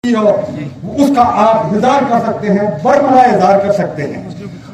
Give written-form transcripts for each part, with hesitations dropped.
ہو اس کا آپ اظہار کر سکتے ہیں، برملا اظہار کر سکتے ہیں۔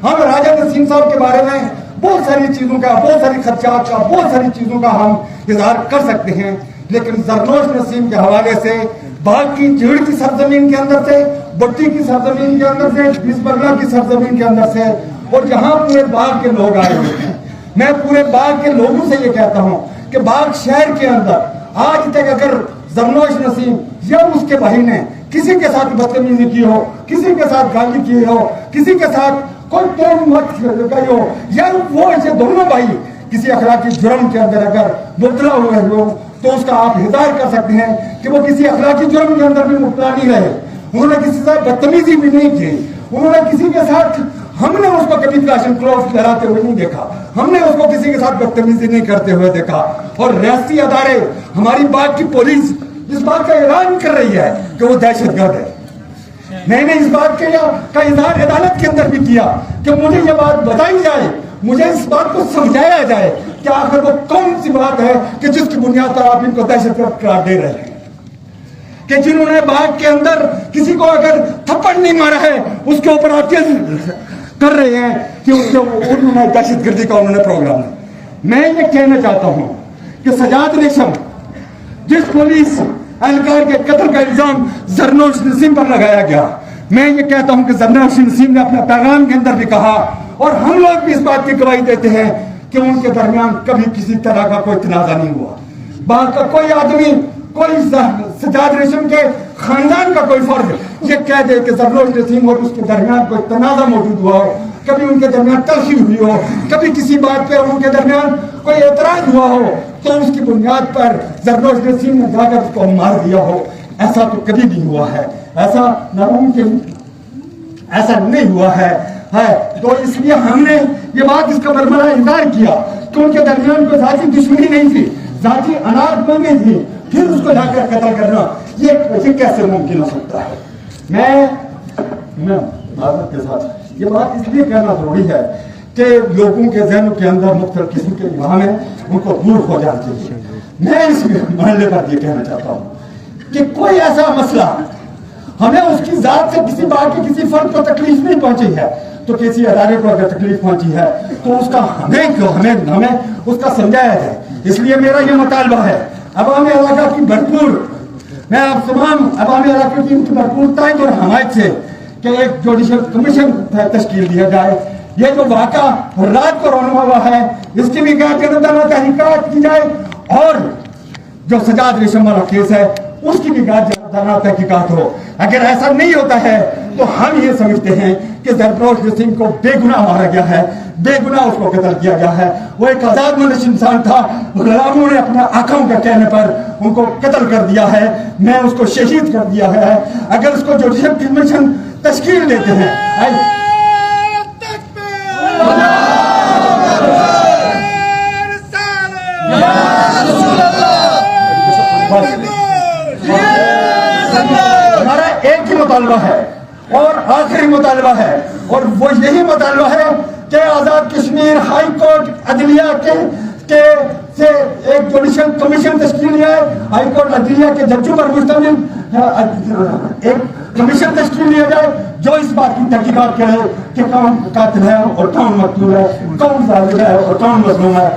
ہم راجہ نسیم صاحب کے بارے میں بہت ساری چیزوں کا، بہت ساری خدشات کا، بہت ساری چیزوں کا ہم اظہار کر سکتے ہیں، لیکن زرنوش نسیم کے حوالے سے باغ کی جھیڑ کی سرزمین کے اندر سے، بٹی کی سرزمین کے اندر سے، بیس برگا کی سرزمین کے اندر سے، اور جہاں پورے باغ کے لوگ آئے ہوئے ہیں، میں پورے باغ کے لوگوں سے یہ کہتا ہوں کہ باغ شہر کے اندر آج تک اگر زرنوش نسیم یا اس کے بھائی نے کسی کے ساتھ بدتمیزی کی ہو، کسی کے ساتھ گالی کی ہو، کسی کے ساتھ کوئی تہمت لگائی ہو، یا وہ ایسے دونوں بھائی کسی اخلاقی جرم کے اندر اگر مبتلا ہوئے ہو تو اس کا آپ اظہار کر سکتے ہیں کہ وہ کسی اخلاقی جرم کے اندر بھی مبتلا نہیں رہے، انہوں نے کسی سے بدتمیزی بھی نہیں کی، انہوں نے کسی کے ساتھ، ہم نے اس کو کبھی کلاشن کلوف لہراتے ہوئے نہیں دیکھا، ہم نے اس کو کسی کے ساتھ بدتمیزی نہیں کرتے ہوئے دیکھا، اور ریاستی ادارے، ہماری بات کی پولیس اس بات کا اعلان کر رہی ہے کہ وہ دہشت گرد ہے۔ میں نے اس بات کا اظہار عدالت کے اندر بھی کیا کہ مجھے یہ بات بتائی جائے، مجھے اس بات کو سمجھایا جائے کہ آخر وہ کون سی بات ہے کہ جس کی بنیاد پر آپ ان کو دہشت گرد قرار دے رہے ہیں، کہ جنہوں نے باغ کے اندر کسی کو اگر تھپڑ نہیں مارا ہے اس کے اوپر آپ کر رہے ہیں کہ انہوں نے دہشت گردی کا انہوں نے پروگرام ہے۔ میں یہ کہنا چاہتا ہوں کہ سجاد ریشم جس پولیس اہلکار کے قتل کا الزام زرنوش نسیم پر لگایا گیا، میں یہ کہتا ہوں کہ زرنوش نسیم نے اپنے پیغام کے اندر بھی کہا، اور ہم لوگ بھی اس بات کی گواہی دیتے ہیں کہ ان کے درمیان کبھی کسی طرح کا کوئی تنازع نہیں ہوا، باغ کا کوئی آدمی، کوئی سجاد ریشم کے خاندان کا کوئی فرد یہ کہہ دے کہ زرنوش نسیم اور اس کے درمیان کوئی تنازع موجود ہوا ہو، کبھی ان کے درمیان تلخی ہوئی ہو، کبھی کسی بات پہ ان کے درمیان کوئی اعتراض ہوا ہو تو اس کی بنیاد پر زرنوش نسیم نے جا کر اس کو مار دیا ہو، ایسا تو کبھی نہیں ہوا ہے، ایسا ناممکن، ایسا نہیں ہوا ہے۔ تو اس لیے ہم نے یہ بات اس کا برملا اظہار کیا کہ ان کے درمیان کوئی ذاتی دشمنی نہیں تھی، ذاتی اناج بندی تھی، پھر اس کو جا کر قتل کرنا یہ کیسے ممکن ہو سکتا ہے۔ میں معذرت کے ساتھ یہ بات اس لیے کہنا ضروری ہے کہ لوگوں کے ذہنوں کے اندر مختلف قسم کے ابہام ہیں، ان کو دور ہو جانا چاہیے۔ میں اس مرحلے پر یہ کہنا چاہتا ہوں کہ کوئی ایسا مسئلہ ہمیں اس کی ذات سے کسی بات کی کسی فرد کو تکلیف نہیں پہنچی ہے تو کسی ادارے کو اگر تکلیف پہنچی ہے تو اس کا ہمیں اس کا سمجھایا جائے۔ اس لیے میرا یہ مطالبہ ہے عوام علاقہ کی بھرپور، میں آپ تمام عوام علاقے کی بھرپور تائید اور حمایت سے کہ ایک جوڈیشل کمیشن تشکیل دیا جائے، یہ جو واقعہ رات کو رونما ہوا ہے اس کی بھی جانبدارانہ تحقیقات کی جائے، اور جو سجاد ریشم والا کیس ہے اس کی بھی جانبدارانہ تحقیقات ہو۔ اگر ایسا نہیں ہوتا ہے تو ہم یہ سمجھتے ہیں کہ زرنوش نسیم کو بے گناہ مارا گیا ہے، بے گناہ اس کو قتل کیا گیا ہے، وہ ایک آزاد مندش انسان تھا، غلاموں نے اپنے آقاؤں کے کہنے پر ان کو قتل کر دیا ہے، میں اس کو شہید کر دیا ہے۔ اگر اس کو جوڈیشل کمیشن تشکیل دیتے ہیں، ہمارا ایک ہی مطالبہ ہے اور آخری مطالبہ ہے، اور وہ یہی مطالبہ ہے کہ آزاد کشمیر ہائی کورٹ عدلیہ کے سے ایک جوڈیشل کمیشن تشکیل ہے، ہائی کورٹ عدلیہ کے ججوں پر مشتمل ایک کمیشن تشکیل لیا جائے جو اس بات کی تحقیقات کرے کہ کون قاتل ہے اور کون مقتول ہے، کون ظالم ہے اور کون مظلوم ہے۔